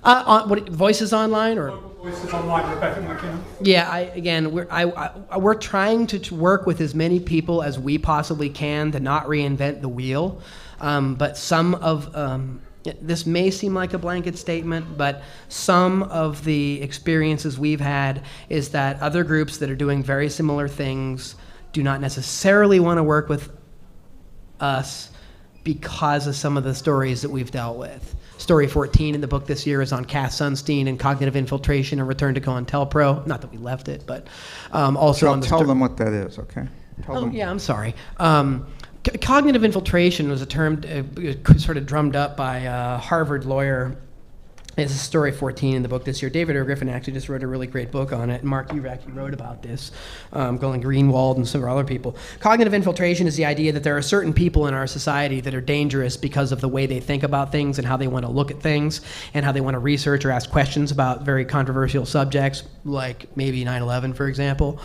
What Voices Online or? Global Voices Online, Rebecca McKinnon. Yeah, we're trying to work with as many people as we possibly can to not reinvent the wheel. But some of this may seem like a blanket statement, but some of the experiences we've had is that other groups that are doing very similar things do not necessarily want to work with us because of some of the stories that we've dealt with. Story 14 in the book this year is on Cass Sunstein and cognitive infiltration and return to COINTELPRO. Not that we left it, but also on the Tell them what that is, okay? Tell them. yeah, I'm sorry. Cognitive infiltration was a term sort of drummed up by a Harvard lawyer It's story 14 in the book this year. David O. Griffin actually just wrote a really great book on it. And Mark, you actually wrote about this, Glenn Greenwald and several other people. Cognitive infiltration is the idea that there are certain people in our society that are dangerous because of the way they think about things and how they want to look at things and how they want to research or ask questions about very controversial subjects, like maybe 9/11, for example,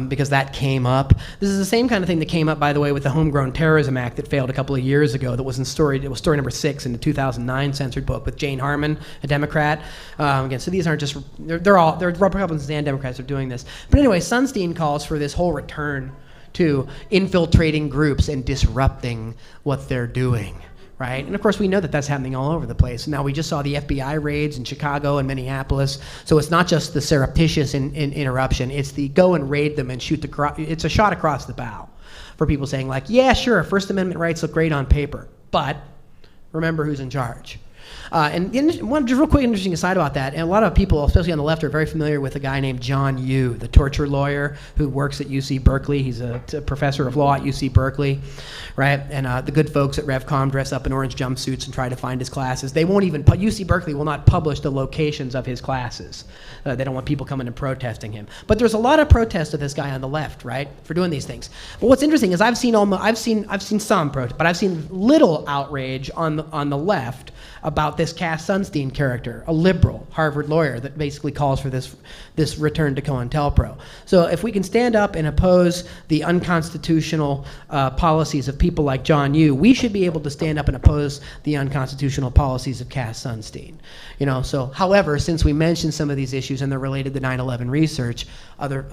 because that came up. This is the same kind of thing that came up, by the way, with the Homegrown Terrorism Act that failed a couple of years ago. It was story number 6 in the 2009 censored book with Jane Harmon, a Democrat. Again, so these aren't just, they're Republicans and Democrats are doing this. But anyway, Sunstein calls for this whole return to infiltrating groups and disrupting what they're doing, right? And of course, we know that that's happening all over the place. Now, we just saw the FBI raids in Chicago and Minneapolis. So it's not just the surreptitious interruption, it's the go and raid them and shoot it's a shot across the bow for people saying like, yeah, sure, First Amendment rights look great on paper, but remember who's in charge. And one just real quick interesting aside about that, and a lot of people, especially on the left, are very familiar with a guy named John Yoo, the torture lawyer who works at UC Berkeley. He's a professor of law at UC Berkeley, right? And the good folks at RevCom dress up in orange jumpsuits and try to find his classes. They won't even, UC Berkeley will not publish the locations of his classes. They don't want people coming and protesting him. But there's a lot of protest of this guy on the left, right, for doing these things. But what's interesting is I've seen some protest, but I've seen little outrage on the left about this Cass Sunstein character, a liberal Harvard lawyer that basically calls for this return to COINTELPRO. So if we can stand up and oppose the unconstitutional policies of people like John Yoo, we should be able to stand up and oppose the unconstitutional policies of Cass Sunstein. So however, since we mentioned some of these issues and they're related to 9/11 research,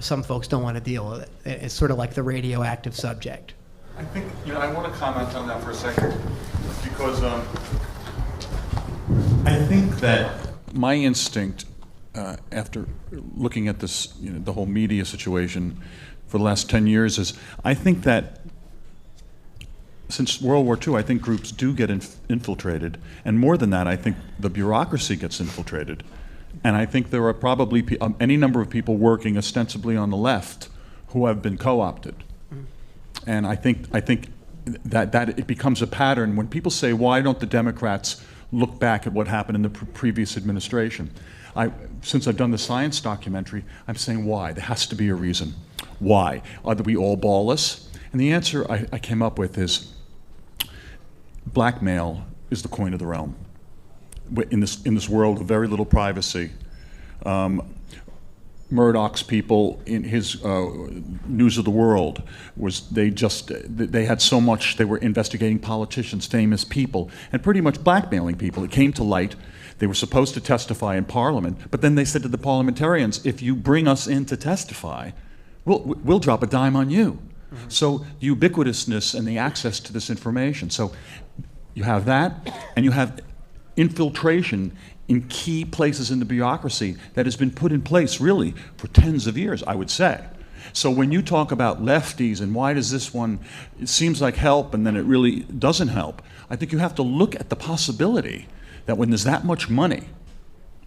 some folks don't want to deal with it. It's sort of like the radioactive subject. I think, I want to comment on that for a second, because I think that my instinct, after looking at this, the whole media situation for the last 10 years, is I think that since World War II, I think groups do get infiltrated. And more than that, I think the bureaucracy gets infiltrated. And I think there are probably any number of people working ostensibly on the left who have been co-opted. And I think that it becomes a pattern when people say, why don't the Democrats look back at what happened in the previous administration? Since I've done the science documentary, I'm saying why? There has to be a reason. Why? Are we all ballless? And the answer I came up with is blackmail is the coin of the realm. In this world of very little privacy, Murdoch's people in his News of the World they had so much, they were investigating politicians, famous people, and pretty much blackmailing people. It came to light. They were supposed to testify in Parliament, but then they said to the parliamentarians, if you bring us in to testify, we'll drop a dime on you. Mm-hmm. So the ubiquitousness and the access to this information. So you have that, and you have infiltration in key places in the bureaucracy that has been put in place really for tens of years, I would say. So when you talk about lefties and why does this one, it seems like help and then it really doesn't help, I think you have to look at the possibility that when there's that much money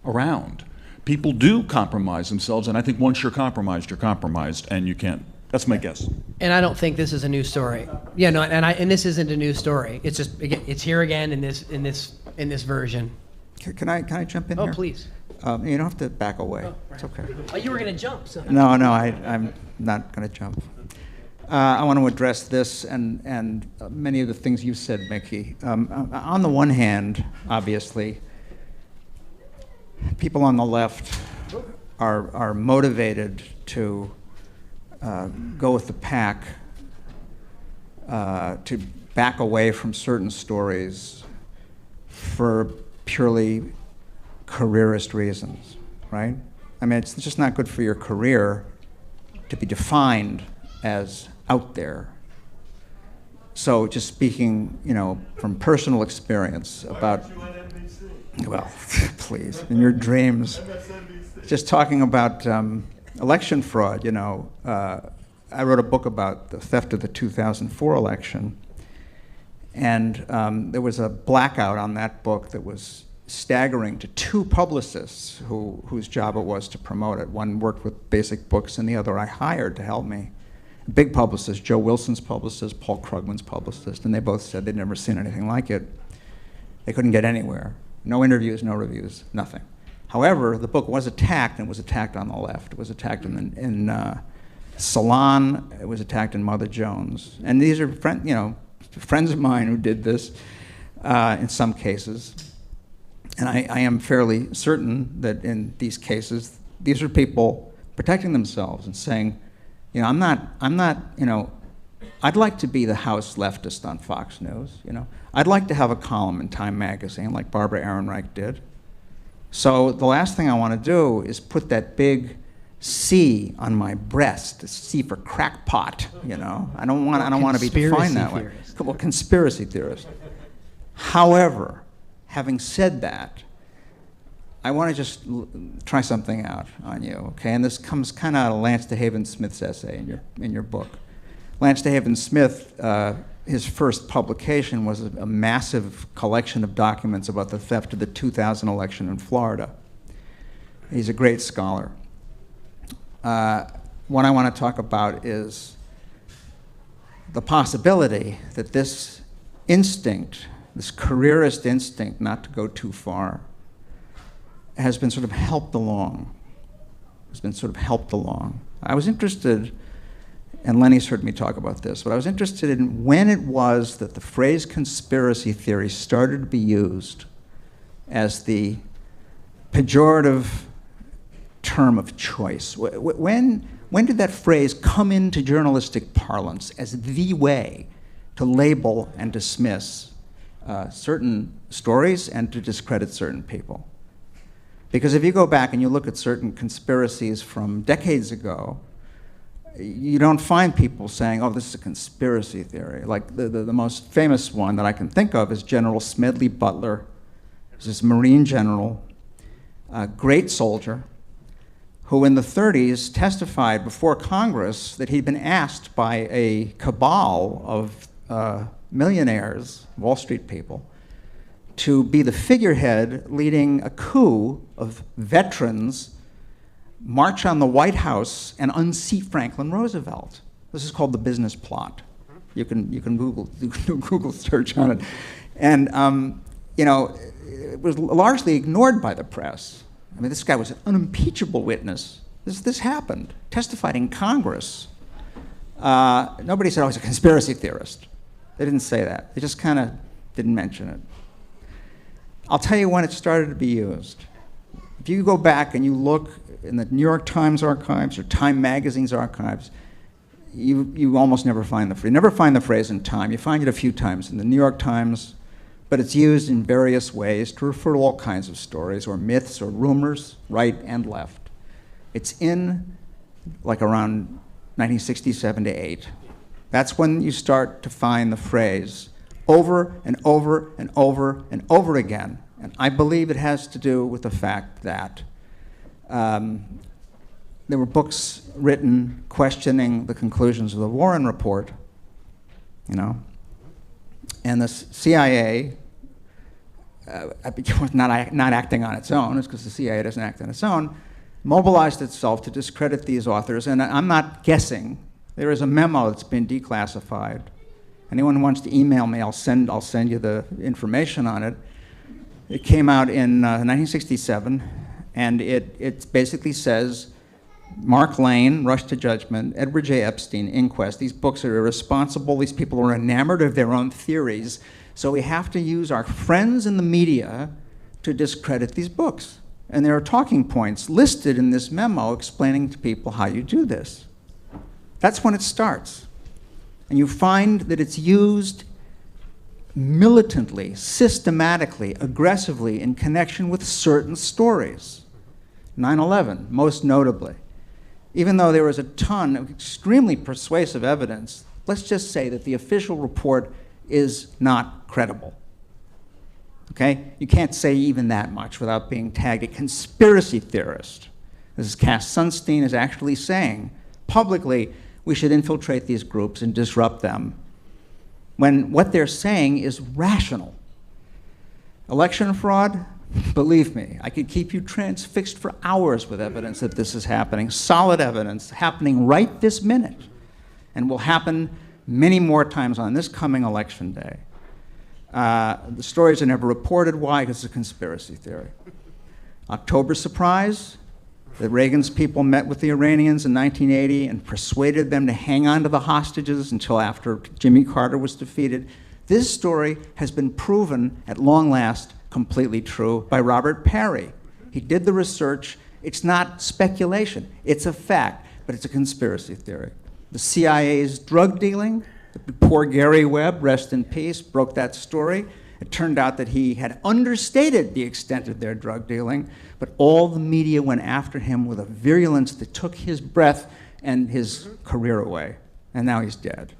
around, people do compromise themselves, and I think once you're compromised, and you can't. That's my guess. And I don't think this is a new story. Yeah, no, and this isn't a new story. It's just, again, it's here again in this version. Can I jump in here? Oh, please. You don't have to back away. Oh, right. It's okay. Oh, you were going to jump. So. No, I'm not going to jump. I want to address this and many of the things you said, Mickey. On the one hand, obviously, people on the left are motivated to go with the pack, to back away from certain stories for purely careerist reasons, right? I mean, it's just not good for your career to be defined as out there. So just speaking, from personal experience about, well, please, in your dreams, just talking about election fraud, I wrote a book about the theft of the 2004 election, and there was a blackout on that book that was staggering to two publicists whose job it was to promote it. One worked with Basic Books, and the other I hired to help me. Big publicist, Joe Wilson's publicist, Paul Krugman's publicist, and they both said they'd never seen anything like it. They couldn't get anywhere. No interviews, no reviews, nothing. However, the book was attacked, and it was attacked on the left. It was attacked in Salon. It was attacked in Mother Jones. And these are friends of mine who did this in some cases. And I am fairly certain that in these cases, these are people protecting themselves and saying, I'm not, I'd like to be the House leftist on Fox News, I'd like to have a column in Time magazine like Barbara Ehrenreich did. So the last thing I want to do is put that big C on my breast, C for crackpot, I don't want to be defined that way. Well, conspiracy theorist. However, having said that, I want to just try something out on you, okay? And this comes kind of out of Lance DeHaven Smith's essay in your book. Lance DeHaven Smith, his first publication was a massive collection of documents about the theft of the 2000 election in Florida. He's a great scholar. What I want to talk about is the possibility that this instinct, this careerist instinct not to go too far, has been sort of helped along. I was interested, and Lenny's heard me talk about this, but I was interested in when it was that the phrase conspiracy theory started to be used as the pejorative term of choice. When did that phrase come into journalistic parlance as the way to label and dismiss certain stories and to discredit certain people? Because if you go back and you look at certain conspiracies from decades ago, you don't find people saying, oh, this is a conspiracy theory. Like the most famous one that I can think of is General Smedley Butler. He's this Marine general, a great soldier, who in the 30s testified before Congress that he'd been asked by a cabal of millionaires, Wall Street people, to be the figurehead leading a coup of veterans, march on the White House, and unseat Franklin Roosevelt. This is called the business plot. You can Google search on it. And it was largely ignored by the press. I mean, this guy was an unimpeachable witness. This happened, testified in Congress. Nobody said, oh, he's a conspiracy theorist. They didn't say that. They just kind of didn't mention it. I'll tell you when it started to be used. If you go back and you look in the New York Times archives or Time Magazine's archives, you almost never find the phrase. You never find the phrase in Time. You find it a few times in the New York Times, but it's used in various ways to refer to all kinds of stories or myths or rumors, right and left. It's in like around 1967 to 8. That's when you start to find the phrase over and over and over and over again. And I believe it has to do with the fact that there were books written questioning the conclusions of the Warren Report, and the CIA, not acting on its own, it's because the CIA doesn't act on its own, mobilized itself to discredit these authors. And I'm not guessing. There is a memo that's been declassified. Anyone who wants to email me, I'll send you the information on it. It came out in 1967, and it basically says, Mark Lane, Rush to Judgment, Edward J. Epstein, Inquest. These books are irresponsible. These people are enamored of their own theories. So we have to use our friends in the media to discredit these books. And there are talking points listed in this memo explaining to people how you do this. That's when it starts. And you find that it's used militantly, systematically, aggressively in connection with certain stories. 9/11, most notably. Even though there was a ton of extremely persuasive evidence, let's just say that the official report is not credible. Okay? You can't say even that much without being tagged a conspiracy theorist. This is Cass Sunstein is actually saying publicly we should infiltrate these groups and disrupt them, when what they're saying is rational. Election fraud, believe me, I could keep you transfixed for hours with evidence that this is happening, solid evidence happening right this minute, and will happen many more times on this coming election day. The stories are never reported. Why? Because it's a conspiracy theory. October surprise, that Reagan's people met with the Iranians in 1980 and persuaded them to hang on to the hostages until after Jimmy Carter was defeated. This story has been proven at long last completely true by Robert Parry. He did the research. It's not speculation. It's a fact, but it's a conspiracy theory. The CIA's drug dealing, the poor Gary Webb, rest in peace, broke that story. It turned out that he had understated the extent of their drug dealing, but all the media went after him with a virulence that took his breath and his career away. And now he's dead.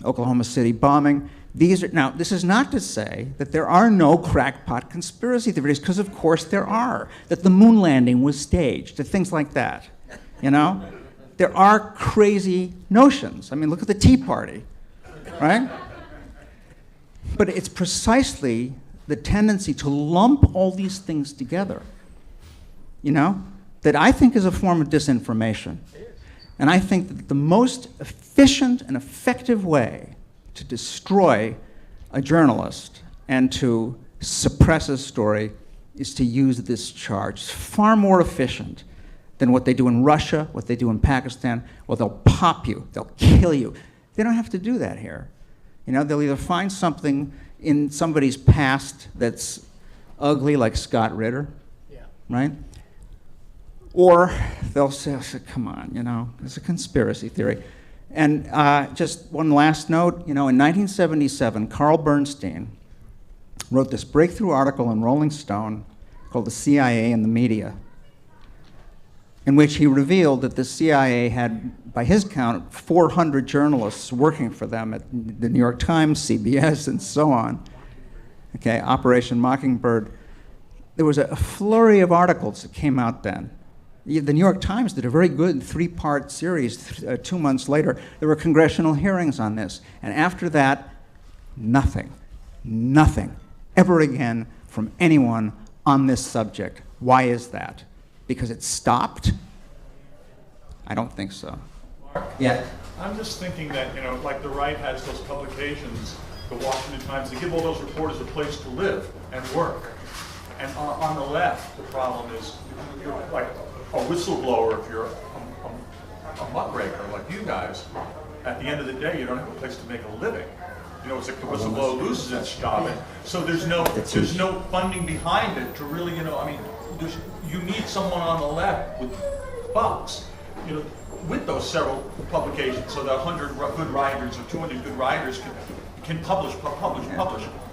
Oklahoma City bombing. Now, this is not to say that there are no crackpot conspiracy theories, because of course there are. That the moon landing was staged, that things like that, you know? There are crazy notions. I mean, look at the Tea Party, right? But it's precisely the tendency to lump all these things together, you know, that I think is a form of disinformation. And I think that the most efficient and effective way to destroy a journalist and to suppress a story is to use this charge. It's far more efficient than what they do in Russia, what they do in Pakistan. Well, they'll pop you, they'll kill you. They don't have to do that here. You know, they'll either find something in somebody's past that's ugly, like Scott Ritter, right? Or they'll say, come on, you know, it's a conspiracy theory. And just one last note, you know, in 1977, Carl Bernstein wrote this breakthrough article in Rolling Stone called The CIA and the Media, in which he revealed that the CIA had, by his count, 400 journalists working for them at the New York Times, CBS, and so on. Okay, Operation Mockingbird. There was a flurry of articles that came out then. The New York Times did a very good 3-part series 2 months later. There were congressional hearings on this. And after that, nothing ever again from anyone on this subject. Why is that? Because it stopped? I don't think so. Mark? Yeah. I'm just thinking that, you know, like the right has those publications, the Washington Times, they give all those reporters a place to live and work. And on the left, the problem is, you're like a whistleblower, if you're a muckraker like you guys, at the end of the day, you don't have a place to make a living. You know, it's like the whistleblower loses its job. And so there's no funding behind it to really, you know, I mean, you need someone on the left with bucks, you know, with those several publications, so that 100 good writers or 200 good writers can publish.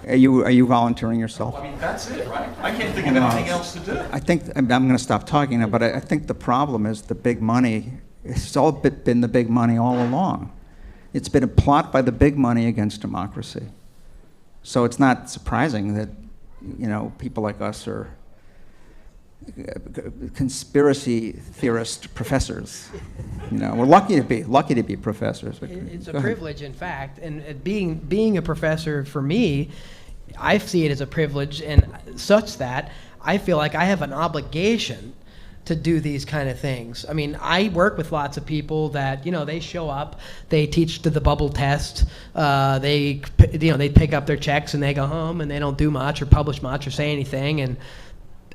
Are you volunteering yourself? I mean, that's it, right? I can't think of anything else to do. I think, I'm going to stop talking now, but I think the problem is the big money. It's all been the big money all along. It's been a plot by the big money against democracy. So it's not surprising that, you know, people like us are conspiracy theorist professors. You know, we're lucky to be professors. It's a privilege, in fact, and being a professor for me, I see it as a privilege, and such that I feel like I have an obligation to do these kind of things. I mean, I work with lots of people that, you know, they show up, they teach to the bubble test, they pick up their checks and they go home and they don't do much or publish much or say anything, and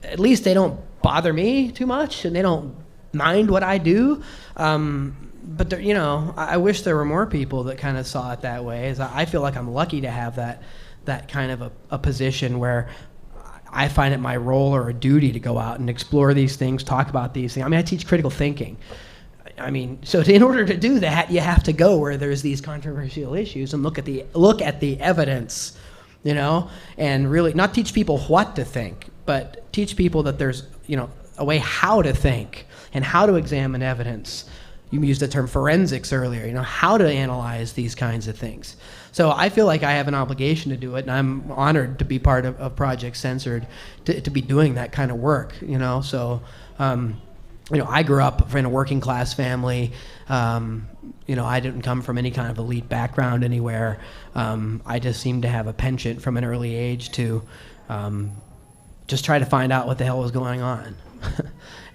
at least they don't bother me too much and they don't mind what I do. But you know, I wish there were more people that kind of saw it that way. As I feel like I'm lucky to have that kind of a position where I find it my role or a duty to go out and explore these things, talk about these things. I mean, I teach critical thinking. I mean, so in order to do that, you have to go where there's these controversial issues and look at the evidence, you know, and really not teach people what to think, but teach people that there's, you know, a way how to think and how to examine evidence. You used the term forensics earlier, you know, how to analyze these kinds of things. So I feel like I have an obligation to do it, and I'm honored to be part of Project Censored, to be doing that kind of work, you know. So, you know, I grew up in a working class family. You know, I didn't come from any kind of elite background anywhere. I just seemed to have a penchant from an early age to just try to find out what the hell was going on.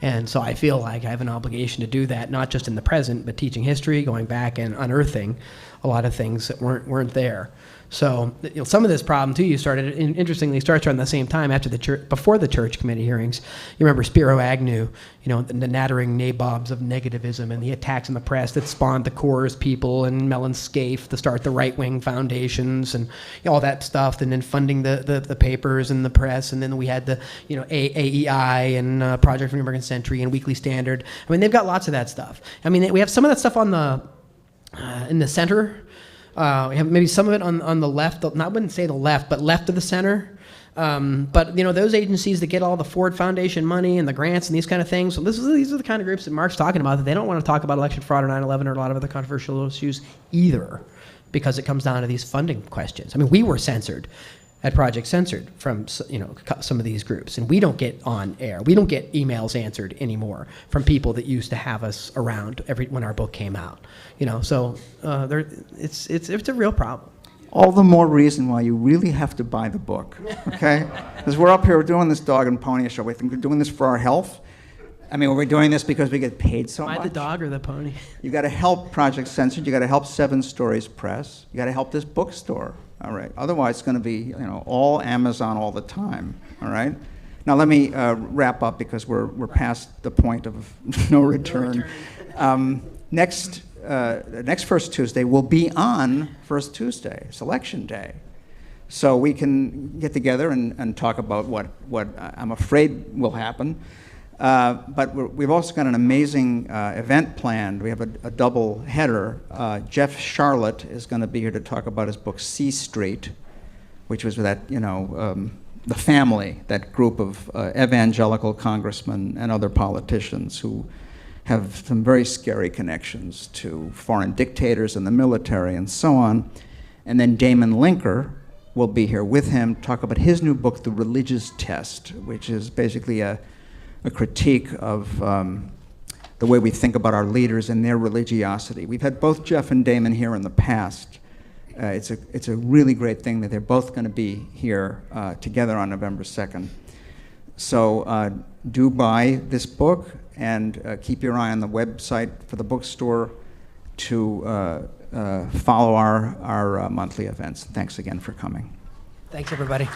And so I feel like I have an obligation to do that, not just in the present, but teaching history, going back and unearthing a lot of things that weren't there. So some of this problem too, interestingly starts around the same time after before the church committee hearings. You remember Spiro Agnew, the nattering nabobs of negativism and the attacks on the press that spawned the Coors people and Mellon Scaife to start the right-wing foundations and all that stuff, and then funding the papers and the press, and then we had the AEI and Project for the American Century and Weekly Standard. I mean, they've got lots of that stuff. I mean, we have some of that stuff on the in the center. We have maybe some of it on the left, I wouldn't say the left, but left of the center. But those agencies that get all the Ford Foundation money and the grants and these kind of things, so these are the kind of groups that Mark's talking about, that they don't want to talk about election fraud or 9/11 or a lot of other controversial issues either, because it comes down to these funding questions. I mean, we were censored at Project Censored from some of these groups, and we don't get on air. We don't get emails answered anymore from people that used to have us around when our book came out. So it's a real problem. All the more reason why you really have to buy the book, okay? Because we're up here, we're doing this dog and pony show. We think we're doing this for our health. I mean, we're doing this because we get paid so much. Buy the dog or the pony? You got to help Project Censored. You got to help Seven Stories Press. You got to help this bookstore. All right. Otherwise, it's going to be all Amazon all the time. All right. Now let me wrap up because we're past the point of no return. Next First Tuesday will be on First Tuesday. It's Election Day, so we can get together and talk about what I'm afraid will happen. But we've also got an amazing event planned. We have a double header. Jeff Charlotte is going to be here to talk about his book C Street, which was that, the family, that group of evangelical congressmen and other politicians who have some very scary connections to foreign dictators and the military and so on. And then Damon Linker will be here with him to talk about his new book, The Religious Test, which is basically a critique of the way we think about our leaders and their religiosity. We've had both Jeff and Damon here in the past. It's a really great thing that they're both going to be here together on November 2nd. So do buy this book and keep your eye on the website for the bookstore to follow our monthly events. Thanks again for coming. Thanks, everybody.